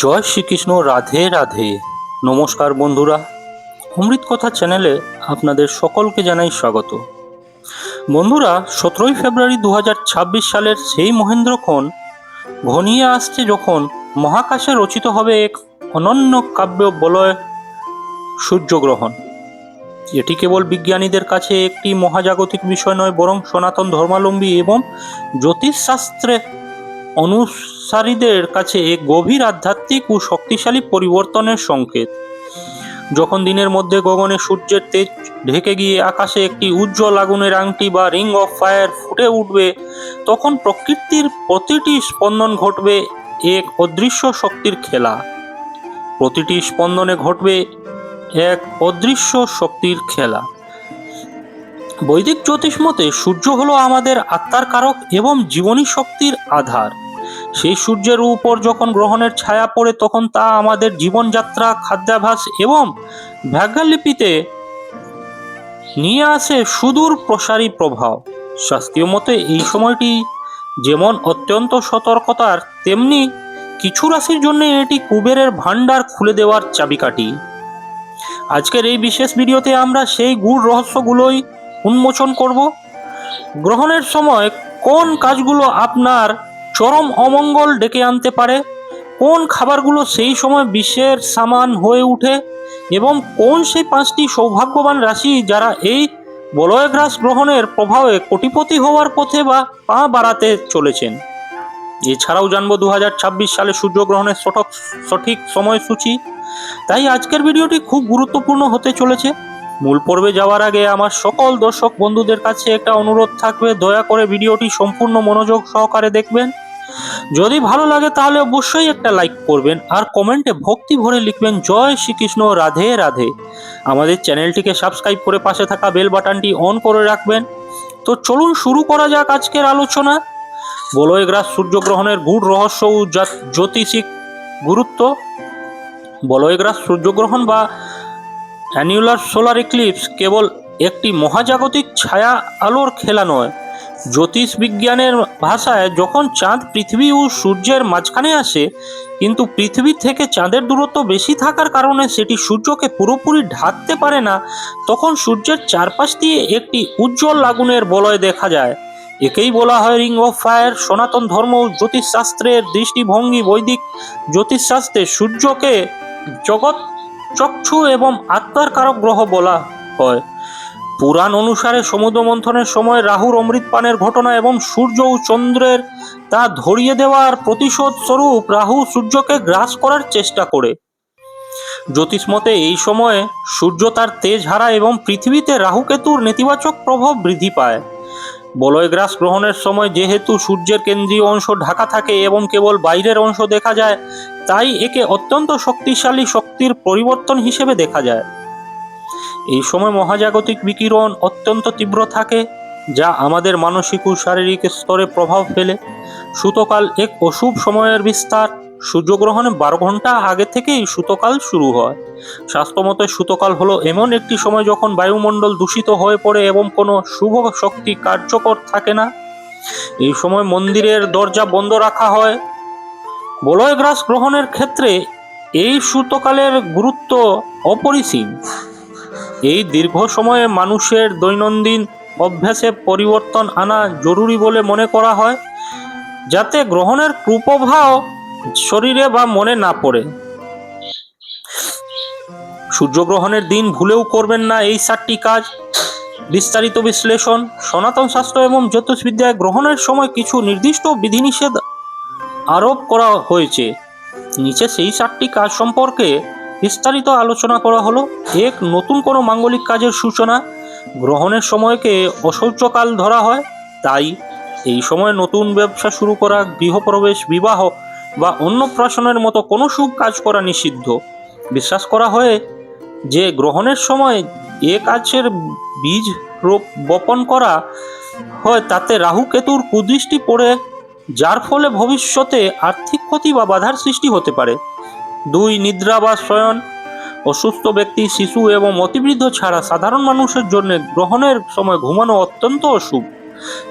জয় শ্রীকৃষ্ণ, রাধে রাধে। নমস্কার বন্ধুরা, অমৃত কথা চ্যানেলে আপনাদের সকলকে জানাই স্বাগত। বন্ধুরা, 17ই ফেব্রুয়ারি 2026 সালের সেই মহেন্দ্রক্ষণ ঘনিয়ে আসছে যখন মহাকাশে রচিত হবে এক অনন্য কাব্য বলয় সূর্যগ্রহণ। এটি কেবল বিজ্ঞানীদের কাছে একটি মহাজাগতিক বিষয় নয়, বরং সনাতন ধর্মাবলম্বী এবং জ্যোতিষশাস্ত্রে অনুসারীদের কাছে এক গভীর আধ্যাত্মিক ও শক্তিশালী পরিবর্তনের সংকেত। যখন দিনের মধ্যে গগনে সূর্যের তেজ ঢেকে গিয়ে আকাশে একটি উজ্জ্বল আগুনের আংটি বা রিং অফ ফায়ার ফুটে উঠবে, তখন প্রকৃতির প্রতিটি স্পন্দন ঘটবে এক অদৃশ্য শক্তির খেলা। প্রতিটি স্পন্দনে ঘটবে এক অদৃশ্য শক্তির খেলা। বৈদিক জ্যোতিষ মতে সূর্য হলো আমাদের আত্মার কারক এবং জীবনী শক্তির আধার। সেই সূর্যের উপর যখন গ্রহণের ছায়া পড়ে, তখন তা আমাদের জীবনযাত্রা, খাদ্যাভ্যাস এবং ভাগ্যলিপিতে নিয়ে আসে সুদূর প্রসারী প্রভাব। শাস্ত্রীয় মতে এই সময়টি যেমন অত্যন্ত সতর্কতার, তেমনি কিছু রাশির জন্য এটি কুবেরের ভাণ্ডার খুলে দেওয়ার চাবিকাঠি। আজকের এই বিশেষ ভিডিওতে আমরা সেই গূঢ় রহস্যগুলোই উন্মোচন করব। গ্রহণের সময় কোন কাজগুলো আপনার চরম অমঙ্গল ডেকে আনতে পারে, কোন খাবারগুলো সেই সময় বিষের সামান হয়ে ওঠে, এবং কোন সেই 5টি সৌভাগ্যবান রাশি যারা এই বলয়গ্রাস গ্রহণের প্রভাবে কোটিপতি হওয়ার পথে বা পা বাড়াতে চলেছেন। এছাড়াও জানবো 2026 সালে সূর্যগ্রহণের সঠিক সময়সূচি। তাই আজকের ভিডিওটি খুব গুরুত্বপূর্ণ হতে চলেছে। মূল পর্বে যাওয়ার আগে আমার সকল দর্শক বন্ধুদের কাছে একটা অনুরোধ থাকবে, দয়া করে ভিডিওটি সম্পূর্ণ মনোযোগ সহকারে দেখবেন। যদি ভালো লাগে তাহলে অবশ্যই একটা লাইক করবেন আর কমেন্টে ভক্তি ভরে লিখবেন জয় শ্রীকৃষ্ণ, রাধে রাধে। আমাদের চ্যানেলটিকে সাবস্ক্রাইব করে পাশে থাকা বেল বাটনটি অন করে রাখবেন। তো চলুন শুরু করা যাক আজকের আলোচনা। বলয়গ্রাস সূর্যগ্রহণের গূঢ় রহস্য ও জ্যোতিষিক গুরুত্ব। বলয়গ্রাস সূর্যগ্রহণ বা অ্যানুলার সোলার ইক্লিপস কেবল একটি মহাজাগতিক ছায়া আলোর খেলা নয়। জ্যোতিষ বিজ্ঞানের ভাষায় যখন চাঁদ পৃথিবী ও সূর্যের মাঝখানে আসে, কিন্তু পৃথিবী থেকে চাঁদের দূরত্ব বেশি থাকার কারণে সেটি সূর্যকে পুরোপুরি ঢাকতে পারে না, তখন সূর্যের চারপাশ দিয়ে একটি উজ্জ্বল আগুনের বলয় দেখা যায়। একেই বলা হয় রিং অফ ফায়ার। সনাতন ধর্ম ও জ্যোতিষশাস্ত্রের দৃষ্টিভঙ্গি, বৈদিক জ্যোতিষশাস্ত্রে সূর্যকে জগৎ চক্ষু এবং আত্মার কারক গ্রহ বলা হয়। পুরাণ অনুসারে সমুদ্র মন্থনের সময় রাহুর অমৃত পানের ঘটনা এবং সূর্য ও চন্দ্রের তা ধরিয়ে দেওয়ার প্রতিশোধ স্বরূপ রাহু সূর্যকে গ্রাস করার চেষ্টা করে। জ্যোতিষ মতে এই সময়ে সূর্য তার তেজ হারায় এবং পৃথিবীতে রাহুকেতুর নেতিবাচক প্রভাব বৃদ্ধি পায়। বলয়গ্রাস গ্রহণের সময় যেহেতু সূর্যের কেন্দ্রীয় অংশ ঢাকা থাকে এবং কেবল বাইরের অংশ দেখা যায়, তাই একে অত্যন্ত শক্তিশালী শক্তির পরিবর্তন হিসেবে দেখা যায়। এই সময় মহাজাগতিক বিকিরণ অত্যন্ত তীব্র থাকে, যা আমাদের মানসিক ও শারীরিক স্তরে প্রভাব ফেলে। সূতকাল এক অশুভ সময়ের বিস্তার। সূর্যগ্রহণে 12 ঘন্টা আগে থেকেই সূতকাল শুরু হয়। শাস্ত্রমতে সূতকাল হলো এমন একটি সময় যখন বায়ুমণ্ডল দূষিত হয়ে পড়ে এবং কোনো শুভ শক্তি কার্যকর থাকে না। এই সময় মন্দিরের দরজা বন্ধ রাখা হয়। বলয়গ্রাস গ্রহণের ক্ষেত্রে এই সূতকালের গুরুত্ব অপরিসীম। এই দীর্ঘ সময়ে মানুষের দৈনন্দিন অভ্যাসে পরিবর্তন আনা জরুরি বলে মনে করা হয়, যাতে গ্রহণের কুপ্রভাব শরীরে বা মনে না পড়ে। সূর্যগ্রহণের দিন ভুলেও করবেন না এই 7টি কাজ। বিস্তারিত বিশ্লেষণ। সনাতন শাস্ত্র এবং জ্যোতিষবিদ্যায় গ্রহণের সময় কিছু নির্দিষ্ট বিধিনিষেধ আরোপ করা হয়েছে। নিচে সেই 7টি কাজ সম্পর্কে বিস্তারিত আলোচনা করা হলো। এক, নতুন কোনো মাঙ্গলিক কাজের সূচনা। গ্রহণের সময়কে অশৌচকাল ধরা হয়, তাই এই সময় নতুন ব্যবসা শুরু করা, গৃহপ্রবেশ, বিবাহ বা অন্নপ্রাশনের মতো কোনো শুভ কাজ করা নিষিদ্ধ। বিশ্বাস করা হয় যে গ্রহণের সময় এ কাজের বীজ বপন করা হয়, তাতে রাহু কেতুর কুদৃষ্টি পড়ে, যার ফলে ভবিষ্যতে আর্থিক ক্ষতি বা বাধার সৃষ্টি হতে পারে। 2, নিদ্রা বা শয়ন। অসুস্থ ব্যক্তি, শিশু এবং অতিবৃদ্ধ ছাড়া সাধারণ মানুষের জন্য গ্রহণের সময় ঘুমানো অত্যন্ত অশুভ।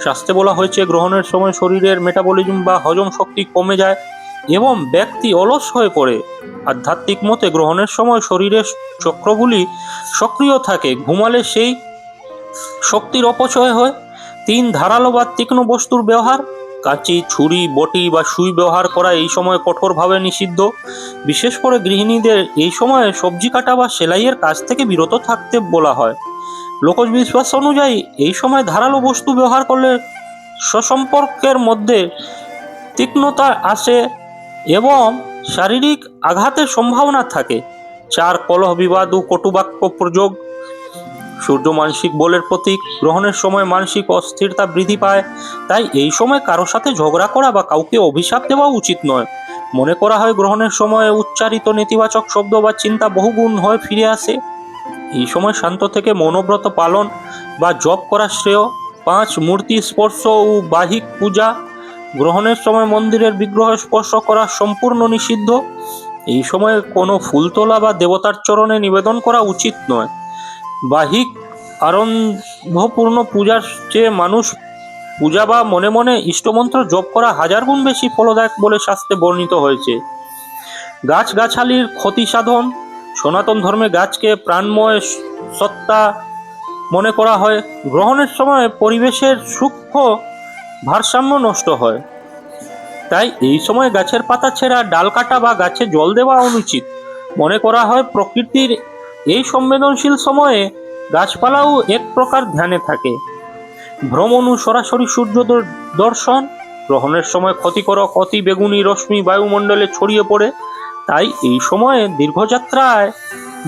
শাস্ত্রে বলা হয়েছে গ্রহণের সময় শরীরের মেটাবলিজম বা হজম শক্তি কমে যায়, এবং ব্যক্তি অলস হয়ে পড়ে। আধ্যাত্মিক মতে গ্রহণের সময় শরীরের চক্রগুলি সক্রিয় থাকে, ঘুমালে সেই শক্তির অপচয় হয়। 3 ধারালো বা তীক্ষ্ণ বস্তুর ব্যবহার, কাঁচি, ছুরি, বটি বা সুই ব্যবহার করা এই সময় কঠোরভাবে নিষিদ্ধ। বিশেষ করে গৃহিণীদের এই সময়ে সবজি কাটা বা সেলাইয়ের কাজ থেকে বিরত থাকতে বলা হয়। লোকবিশ্বাস অনুযায়ী এই সময় ধারালো বস্তু ব্যবহার করলে স্বসম্পর্কের মধ্যে তীক্ষ্ণতা আসে এবং শারীরিক আঘাতের সম্ভাবনা থাকে। 4 কলহ বিবাদ ও কটুবাক্য প্রযোগ। সূর্য মানসিক বলের প্রতীক, গ্রহণের সময় মানসিক অস্থিরতা বৃদ্ধি পায়। তাই এই সময় কারো সাথে ঝগড়া করা বা কাউকে অভিশাপ দেওয়া উচিত নয়। মনে করা হয় গ্রহণের সময় উচ্চারিত নেতিবাচক শব্দ বা চিন্তা বহুগুণ হয়ে ফিরে আসে। এই সময় শান্ত থেকে মৌনব্রত পালন বা জপ করা শ্রেয়। 5 মূর্তি স্পর্শ ও বাহিক পূজা। গ্রহণের সময় মন্দিরের বিগ্রহ স্পর্শ করা সম্পূর্ণ নিষিদ্ধ। এই সময় কোনো ফুল তোলা বা দেবতার চরণে নিবেদন করা উচিত নয়। বাহিক আরম্ভপূর্ণ পূজার চেয়ে মানুষ পূজা বা মনে মনে ইষ্টমন্ত্র জপ করা 1000 গুণ বেশি ফলদায়ক বলে শাস্ত্রে বর্ণিত হয়েছে। গাছগাছালির ক্ষতি সাধন। সনাতন ধর্মে গাছকে প্রাণময় সত্তা মনে করা হয়। গ্রহণের সময় পরিবেশের সূক্ষ্ম ভারসাম্য নষ্ট হয়। তাই এই সময় গাছের পাতা ছেঁড়া, ডাল কাটা বা গাছে জল দেওয়া অনুচিত। মনে করা হয় প্রকৃতির এই সংবেদনশীল সময়ে গাছপালাও এক প্রকার ধ্যানে থাকে। ভ্রমণ ও সরাসরি সূর্য দর্শন। গ্রহণের সময় ক্ষতিকারক অতি বেগুনি রশ্মি বায়ুমণ্ডলে ছড়িয়ে পড়ে। তাই এই সময়ে দীর্ঘযাত্রায়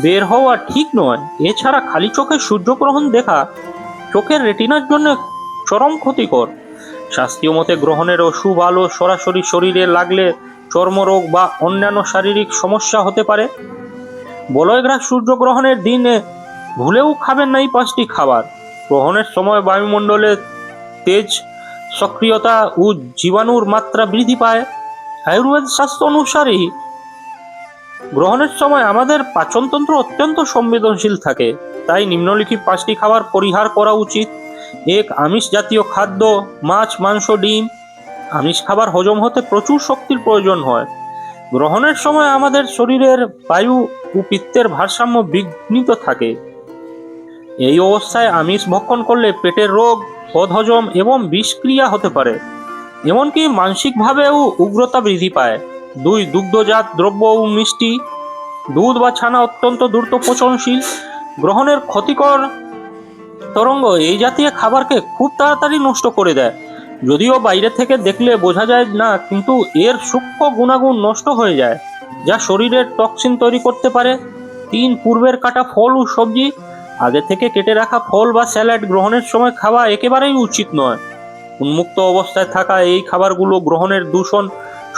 বের হওয়া ঠিক নয়। এছাড়া খালি চোখে সূর্যগ্রহণ দেখা চোখের রেটিনার জন্য চরম ক্ষতিকর। শাস্ত্রীয় মতে গ্রহণের অশুভ আলো সরাসরি শরীরে লাগলে চর্মরোগ বা অন্যান্য শারীরিক সমস্যা হতে পারে। বলয়গ্রাস সূর্যগ্রহণের দিনে ভুলেও খাবেন না এই 5টি খাবার। গ্রহণের সময় বায়ুমণ্ডলে তেজ সক্রিয়তা ও জীবাণুর মাত্রা বৃদ্ধি পায়। আয়ুর্বেদ শাস্ত্র অনুসারে গ্রহণের সময় আমাদের পাচনতন্ত্র অত্যন্ত সংবেদনশীল থাকে। তাই নিম্নলিখিত 5টি খাবার পরিহার করা উচিত। 1 আমিষ জাতীয় খাদ্য, মাছ, মাংস, ডিম। আমিষ খাবার হজম হতে প্রচুর শক্তির প্রয়োজন হয়। গ্রহণের সময় আমাদের শরীরের বায়ু ও পিত্তের ভারসাম্য বিঘ্নিত থাকে। এই অবস্থায় আমিষ ভক্ষণ করলে পেটের রোগ, বদহজম এবং বিষক্রিয়া হতে পারে। এমনকি মানসিকভাবেও উগ্রতা বৃদ্ধি পায়। 2 দুগ্ধজাত দ্রব্য ও মিষ্টি। দুধ বা ছানা অত্যন্ত দ্রুত পচনশীল। গ্রহণের ক্ষতিকর তরঙ্গ এই জাতীয় খাবারকে খুব তাড়াতাড়ি নষ্ট করে দেয়। যদিও বাইরে থেকে দেখলে বোঝা যায় না, কিন্তু এর সূক্ষ্ম গুণাগুণ নষ্ট হয়ে যায়, যা শরীরের টক্সিন তৈরি করতে পারে। 3 পূর্বের কাটা ফল ও সবজি। আগে থেকে কেটে রাখা ফল বা স্যালাড গ্রহণের সময় খাওয়া একেবারেই উচিত নয়। উন্মুক্ত অবস্থায় থাকা এই খাবারগুলো গ্রহণের দূষণ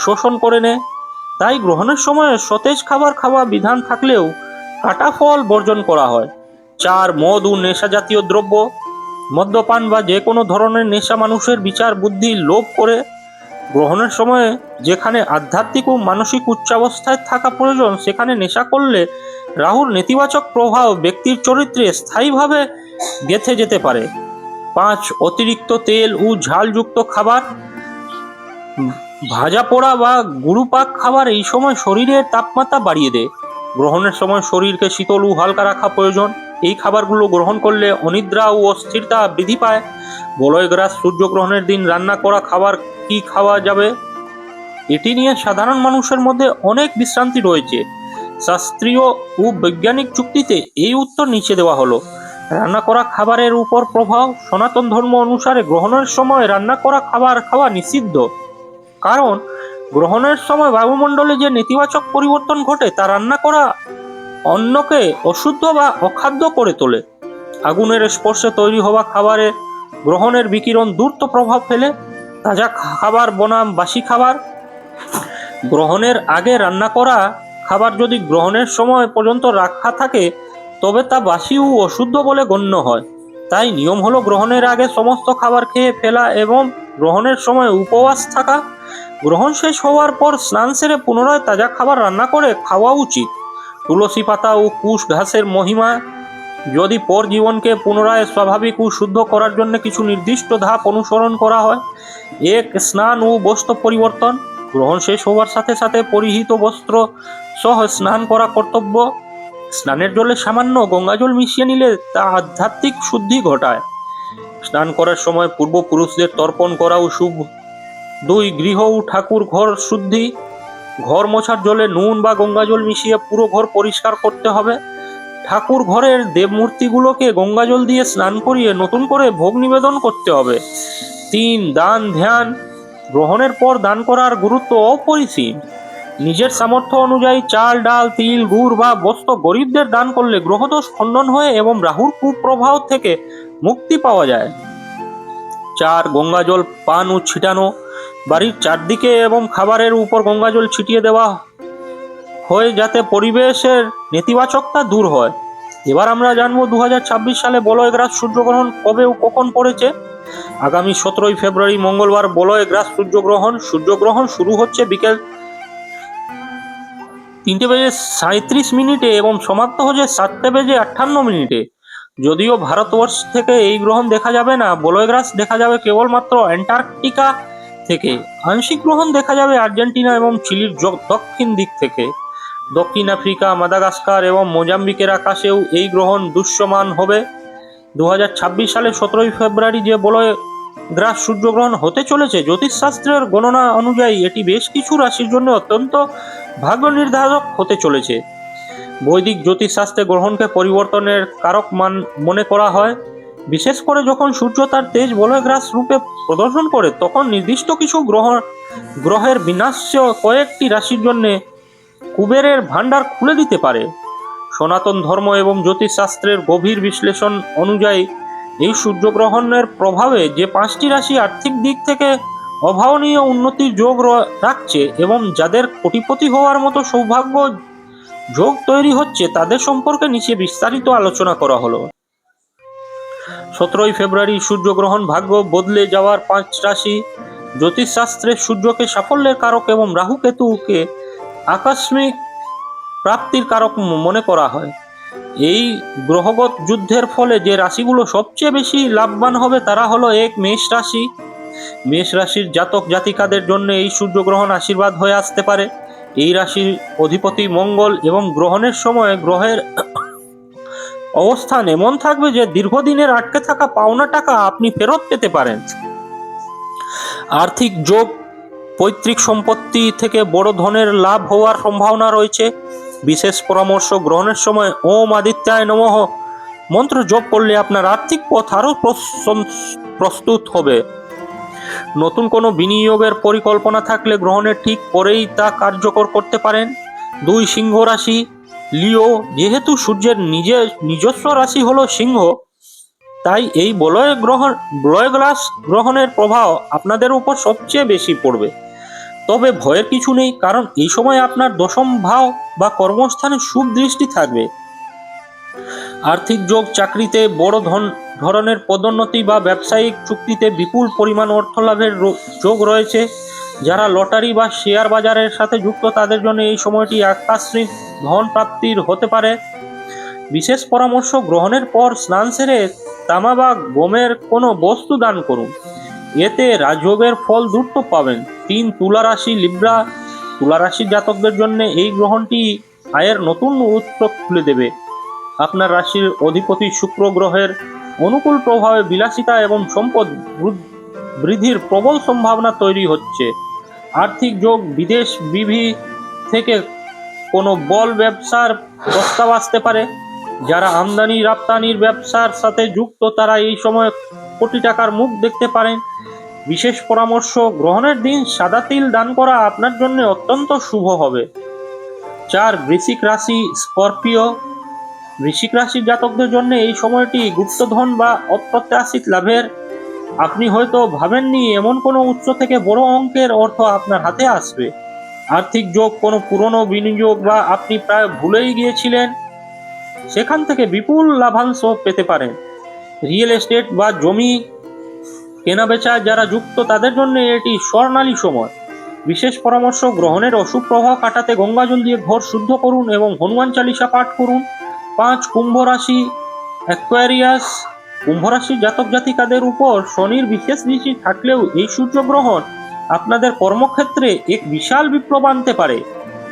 শোষণ করে নেয়। তাই গ্রহণের সময় সতেজ খাবার খাওয়া বিধান থাকলেও কাটা ফল বর্জন করা হয়। 4 মদ ও নেশা জাতীয় দ্রব্য। মদ্যপান বা যে কোনো ধরনের নেশা মানুষের বিচার বুদ্ধি লোপ করে। গ্রহণের সময় যেখানে আধ্যাত্মিক ও মানসিক উচ্চাবস্থায় থাকা প্রয়োজন, সেখানে নেশা করলে রাহুর নেতিবাচক প্রভাব ব্যক্তির চরিত্রে স্থায়ীভাবে গেঁথে যেতে পারে। 5 অতিরিক্ত তেল ও ঝালযুক্ত খাবার। ভাজা পোড়া বা গুরুপাক খাবার এই সময় শরীরের তাপমাত্রা বাড়িয়ে দেয়। গ্রহণের সময় শরীরকে শীতল ও হালকা রাখা প্রয়োজন। এই খাবারগুলো গ্রহণ করলে অনিদ্রা ও অস্থিরতা বৃদ্ধি পায়। বলয়গ্রাস সূর্যগ্রহণের দিন রান্না করা খাবার কি খাওয়া যাবে, এটি নিয়ে সাধারণ মানুষের মধ্যে অনেক বিভ্রান্তি রয়েছে। শাস্ত্রীয় ও বৈজ্ঞানিক যুক্তিতে এই উত্তর নিচে দেওয়া হলো। রান্না করা খাবারের উপর প্রভাব। সনাতন ধর্ম অনুসারে গ্রহণের সময় রান্না করা খাবার খাওয়া নিষিদ্ধ, কারণ গ্রহণের সময় বায়ুমণ্ডলে যে নেতিবাচক পরিবর্তন ঘটে তা রান্না করা অন্নকে অশুদ্ধ বা অখাদ্য করে তোলে। আগুনের স্পর্শে তৈরি হওয়া খাবারে গ্রহণের বিকিরণ দ্রুত প্রভাব ফেলে। তাজা খাবার বনাম বাসি খাবার। গ্রহণের আগে রান্না করা খাবার যদি গ্রহণের সময় পর্যন্ত রাখা থাকে, তবে তা বাসি ও অশুদ্ধ বলে গণ্য হয়। তাই নিয়ম হলো গ্রহণের আগে সমস্ত খাবার খেয়ে ফেলা এবং গ্রহণের সময় উপবাস থাকা। গ্রহণ শেষ হওয়ার পর স্নান সেরে পুনরায় তাজা খাবার রান্না করে খাওয়া উচিত। তুলসী পাতা ও কুশ ঘাসের মহিমা। যদি পর জীবনকে পুনরায় স্বাভাবিক ও শুদ্ধ করার জন্য কিছু নির্দিষ্ট ধাপ অনুসরণ করা হয়। 1 স্নান ও বস্ত্র পরিবর্তন। গ্রহণ শেষ হওয়ার সাথে সাথে পরিহিত বস্ত্র সহ স্নান করা কর্তব্য। স্নানের জলে সামান্য গঙ্গাজল মিশিয়ে নিলে তা আধ্যাত্মিক শুদ্ধি ঘটায়। স্নান করার সময় পূর্বপুরুষদের তর্পণ করাও শুভ। 2 গৃহ ও ঠাকুর ঘর শুদ্ধি। ঘর মোছার জলে নুন বা গঙ্গাজল মিশিয়ে পুরো ঘর পরিষ্কার করতে হবে। ঠাকুর ঘরের দেবমূর্তিগুলোকে গঙ্গাজল দিয়ে স্নান করিয়ে নতুন করে ভোগ নিবেদন করতে হবে। 3 দান ধ্যান। গ্রহণের পর দান করার গুরুত্ব অপরিসীম। নিজের সামর্থ্য অনুযায়ী চাল, ডাল, তিল, গুড় বা বস্ত্র গরিবদের দান করলে গ্রহদোষ খণ্ডন হয়ে এবং রাহুর কুপ্রভাব থেকে মুক্তি পাওয়া যায়। 4 গঙ্গাজল পান ও ছিটানো। বাড়ির চারদিকে এবং খাবারের উপর গঙ্গাজল ছিটিয়ে দেওয়া হয় যাতে পরিবেশের নেতিবাচকতা দূর হয়। এবার আমরা জানবো 2026 সালে বলয় গ্রাস সূর্যগ্রহণ কবে ও কখন পড়েছে। আগামী 17 ফেব্রুয়ারি মঙ্গলবার বলয় গ্রাস সূর্যগ্রহণ। সূর্যগ্রহণ শুরু হচ্ছে বিকেল 3:37 এবং সমাপ্ত হচ্ছে 7:58। যদিও ভারতবর্ষ থেকে এই গ্রহণ দেখা যাবে না, বলয় গ্রাস দেখা যাবে কেবলমাত্র অ্যান্টার্কটিকা থেকে। আংশিক গ্রহণ দেখা যাবে আর্জেন্টিনা এবং চিলির দক্ষিণ দিক থেকে। দক্ষিণ আফ্রিকা, মাদাগাস্কার এবং মোজাম্বিকের আকাশেও এই গ্রহণ দৃশ্যমান হবে। 2026 সালে 17 ফেব্রুয়ারি যে বলয় গ্রাস সূর্যগ্রহণ হতে চলেছে, জ্যোতিষশাস্ত্রের গণনা অনুযায়ী এটি বেশ কিছু রাশির জন্য অত্যন্ত ভাগ্য নির্ধারক হতে চলেছে। বৈদিক জ্যোতিষশাস্ত্রে গ্রহণকে পরিবর্তনের কারক মনে করা হয়। বিশেষ করে যখন সূর্য তার তেজ বলয় গ্রাস রূপে প্রদর্শন করে, তখন নির্দিষ্ট কিছু গ্রহের বিনাশ্য কয়েকটি রাশির জন্য কুবেরের ভাণ্ডার খুলে দিতে পারে। সনাতন ধর্ম এবং জ্যোতিষশাস্ত্রের গভীর বিশ্লেষণ অনুযায়ী এই সূর্যগ্রহণের প্রভাবে যে 5টি রাশি আর্থিক দিক থেকে অভাবনীয় উন্নতির যোগ রাখছে এবং যাদের কোটিপতি হওয়ার মতো সৌভাগ্য যোগ তৈরি হচ্ছে, তাদের সম্পর্কে নিচে বিস্তারিত আলোচনা করা হলো। 17 ফেব্রুয়ারি সূর্যগ্রহণ ভাগ্য বদলে যাওয়ার 5 রাশি। জ্যোতিষশাস্ত্রে সূর্যকে সাফল্যের কারক এবং রাহু কেতুকে আকস্মিক প্রাপ্তির কারক মনে করা হয়। এই গ্রহগত যুদ্ধের ফলে যে রাশিগুলো সবচেয়ে বেশি লাভবান হবে তারা হলো 1 মেষ রাশি। মেষ রাশির জাতক জাতিকাদের জন্য এই সূর্যগ্রহণ আশীর্বাদ হয়ে আসতে পারে। এই রাশির অধিপতি মঙ্গল এবং গ্রহণের সময় গ্রহের অবস্থান এমন থাকবে যে দীর্ঘদিনের আটকে থাকা পাওনা টাকা আপনি ফেরত পেতে পারেন। আর্থিক যোগ, পৈতৃক সম্পত্তি থেকে বড় ধনের লাভ হওয়ার সম্ভাবনা রয়েছে। বিশেষ পরামর্শ, গ্রহণের সময় ওম আদিত্যায় নমঃ মন্ত্র জপ করলে আপনার আর্থিক পথ আরও প্রস্তুত হবে। নতুন কোনো বিনিয়োগের পরিকল্পনা থাকলে গ্রহণের ঠিক পরেই তা কার্যকর করতে পারেন। 2 সিংহ রাশি। লিও, যেহেতু সূর্যের নিজস্ব রাশি হলো সিংহ, তাই এই বলয় গ্রাস গ্রহণের প্রভাব আপনাদের উপর সবচেয়ে বেশি পড়বে। তবে ভয়ের কিছু নেই, কারণ এই সময় আপনার দশম ভাব বা কর্মস্থানে শুভ দৃষ্টি থাকবে। আর্থিক যোগ, চাকরিতে বড় ধরনের পদোন্নতি বা ব্যবসায়িক চুক্তিতে বিপুল পরিমাণ অর্থ লাভের যোগ রয়েছে। যারা লটারি বা শেয়ার বাজারের সাথে যুক্ত তাদের জন্য এই সময়টি আকস্মিক ধন প্রাপ্তির হতে পারে। বিশেষ পরামর্শ, গ্রহণের পর স্নান সেরে তামা বা গমের কোনো বস্তু দান করুন, এতে রাজযোগের ফল দ্রুত পাবেন। 3 তুলা রাশি। লিব্রা, তুলা রাশির জাতকদের জন্য এই গ্রহণটি আয়ের নতুন উৎস খুলে দেবে। আপনার রাশির অধিপতি শুক্র গ্রহের অনুকূল প্রভাবে বিলাসিতা এবং সম্পদ বৃদ্ধির প্রবল সম্ভাবনা তৈরি হচ্ছে। আর্থিক যোগ, বিদেশ থেকে কোনো বল ব্যবসার প্রস্তাব আসতে পারে। যারা আমদানি রপ্তানির ব্যবসার সাথে যুক্ত তারা এই সময় কোটি টাকার মুখ দেখতে পারেন। বিশেষ পরামর্শ, গ্রহণের দিন সাদা তিল দান করা আপনার জন্য অত্যন্ত শুভ হবে। 4 বৃশ্চিক রাশি। স্করপিও, বৃশ্চিক রাশির জাতকদের জন্য এই সময়টি গুপ্তধন বা অপ্রত্যাশিত লাভের। আপনি হয়তো ভাবেননি এমন কোনো উৎস থেকে বড় অঙ্কের অর্থ আপনার হাতে আসবে। আর্থিক যোগ, কোনো পুরনো বিনিয়োগ বা আপনি প্রায় ভুলেই গিয়েছিলেন সেখান থেকে বিপুল লাভাংশ পেতে পারেন। রিয়েল এস্টেট বা জমি কেনাবেচায় যারা যুক্ত তাদের জন্য এটি স্বর্ণালী সময়। বিশেষ পরামর্শ, গ্রহণের অশুভ প্রভাব কাটাতে গঙ্গাজল দিয়ে ঘর শুদ্ধ করুন এবং হনুমান চালিসা পাঠ করুন। 5 কুম্ভ রাশি। অ্যাকোয়ারিয়াস, কুম্ভ রাশির জাতক জাতিকাদের উপর শনির বিশেষ দৃষ্টি থাকলেও এই সূর্যগ্রহণ আপনাদের কর্মক্ষেত্রে এক বিশাল বিপ্লব আনতে পারে।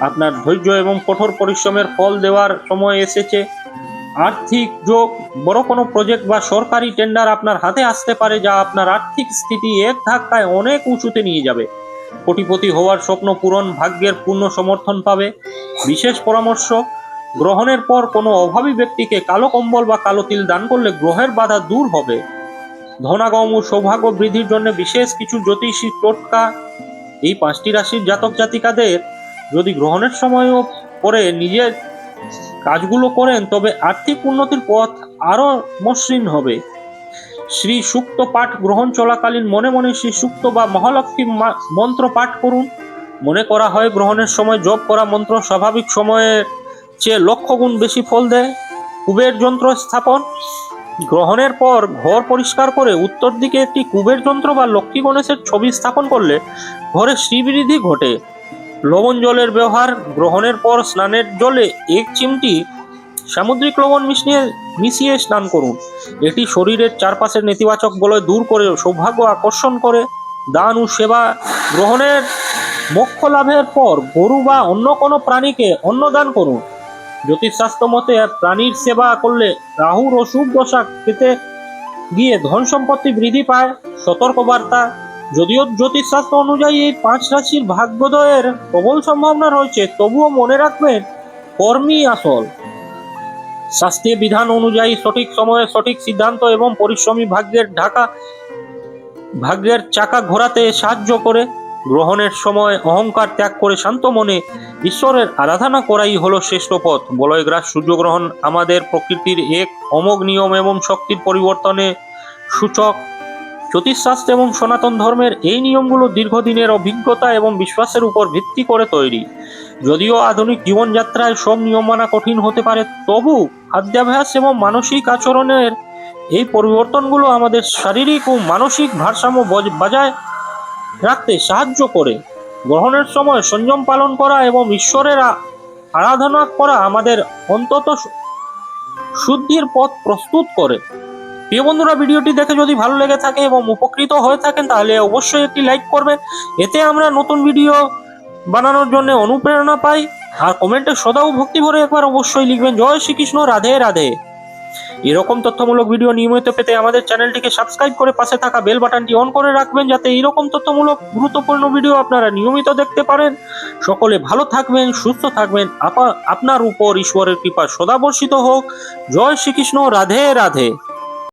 আপনার ধৈর্য এবং কঠোর পরিশ্রমের ফল দেওয়ার সময় এসেছে। আর্থিক যোগ, বড় কোনো প্রজেক্ট বা সরকারি টেন্ডার আপনার হাতে আসতে পারে, যা আপনার আর্থিক স্থিতি এক ধাক্কায় অনেক উঁচুতে নিয়ে যাবে। কোটিপতি হওয়ার স্বপ্ন পূরণ, ভাগ্যের পূর্ণ সমর্থন পাবে। বিশেষ পরামর্শ: গ্রহণের পর কোনো অভাবী ব্যক্তিকে কালো কম্বল বা কালো তিল দান করলে গ্রহের বাধা দূর হবে। ধনাগম ও সৌভাগ্য বৃদ্ধির জন্য বিশেষ কিছু জ্যোতিষী টোটকা। এই 5টি রাশির জাতক জাতিকাদের যদি গ্রহণের সময়ও পরে নিজের কাজগুলো করেন, তবে আর্থিক উন্নতির পথ আরো মসৃণ হবে। শ্রী সূক্ত পাঠ গ্রহণ চলাকালীন মনে মনে শ্রী সূক্ত বা মহালক্ষ্মী মন্ত্র পাঠ করুন। মনে করা হয় গ্রহণের সময় জপ করা মন্ত্র স্বাভাবিক সময়ের চেয়ে লক্ষ গুণ বেশি ফল দেয়। কুবের যন্ত্র স্থাপন: গ্রহণের পর ঘর পরিষ্কার করে উত্তর দিকে একটি কুবের যন্ত্র বা লক্ষ্মী গণেশের ছবি স্থাপন করলে ঘরে শ্রীবৃদ্ধি ঘটে। লবণ জলের ব্যবহার: গ্রহণের পর স্নানের জলে 1 চিমটি সামুদ্রিক লবণ মিশিয়ে স্নান করুন। এটি শরীরের চারপাশের নেতিবাচক বলয় দূর করে সৌভাগ্য আকর্ষণ করে। দান ও সেবা: গ্রহণের মোক্ষ লাভের পর গরু বা অন্য কোনো প্রাণীকে অন্ন দান করুন। জ্যোতিষশাস্ত্র মতে প্রাণীর সেবা করলে রাহুর অশুভ দশা পেতে গিয়ে ধন সম্পত্তি বৃদ্ধি পায়। সতর্কবার্তা: যদিও জ্যোতিষশাস্ত্র অনুযায়ী এই 5 রাশির ভাগ্যোদয়ের প্রবল সম্ভাবনা রয়েছে, তবুও মনে রাখবেন কর্মই আসল। শাস্ত্রীয় বিধান অনুযায়ী সঠিক সময়ে সঠিক সিদ্ধান্ত এবং পরিশ্রমী ভাগ্যের চাকা ঘোরাতে সাহায্য করে। গ্রহণের সময় অহংকার ত্যাগ করে শান্ত মনে ঈশ্বরের আরাধনা করাই হলো শ্রেষ্ঠ পথ। বলয়গ্রাস সূর্যগ্রহণ আমাদের প্রকৃতির এক অমোঘ নিয়ম এবং শক্তির পরিবর্তনে সূচক। জ্যোতিষশাস্ত্র এবং সনাতন ধর্মের এই নিয়মগুলো দীর্ঘদিনের অভিজ্ঞতা এবং বিশ্বাসের উপর ভিত্তি করে তৈরি। যদিও আধুনিক জীবনযাত্রায় সব নিয়ম মানা কঠিন হতে পারে, তবু খাদ্যাভ্যাস এবং মানসিক আচরণের এই পরিবর্তনগুলো আমাদের শারীরিক ও মানসিক ভারসাম্য বজায় রাখতে সাহায্য করে। গ্রহণের সময় সংযম পালন করা এবং ঈশ্বরের আরাধনা করা আমাদের অন্তত শুদ্ধির পথ প্রস্তুত করে। প্রিয় বন্ধুরা, ভিডিওটি দেখে যদি ভালো লেগে থাকে এবং উপকৃত হয়ে থাকেন, তাহলে অবশ্যই একটি লাইক করবেন। এতে আমরা নতুন ভিডিও বানানোর জন্য অনুপ্রেরণা পাই। আর কমেন্টে সদা ও ভক্তি ভরে একবার অবশ্যই লিখবেন জয় শ্রীকৃষ্ণ, রাধে রাধে। এরকম তথ্যমূলক ভিডিও নিয়মিত পেতে আমাদের চ্যানেলটিকে সাবস্ক্রাইব করে পাশে থাকা বেল বাটনটি অন করে রাখবেন, যাতে এইরকম তথ্যমূলক গুরুত্বপূর্ণ ভিডিও আপনারা নিয়মিত দেখতে পারেন। সকলে ভালো থাকবেন, সুস্থ থাকবেন। আপনার উপর ঈশ্বরের কৃপা সদা বর্ষিত হোক। জয় শ্রীকৃষ্ণ, রাধে রাধে।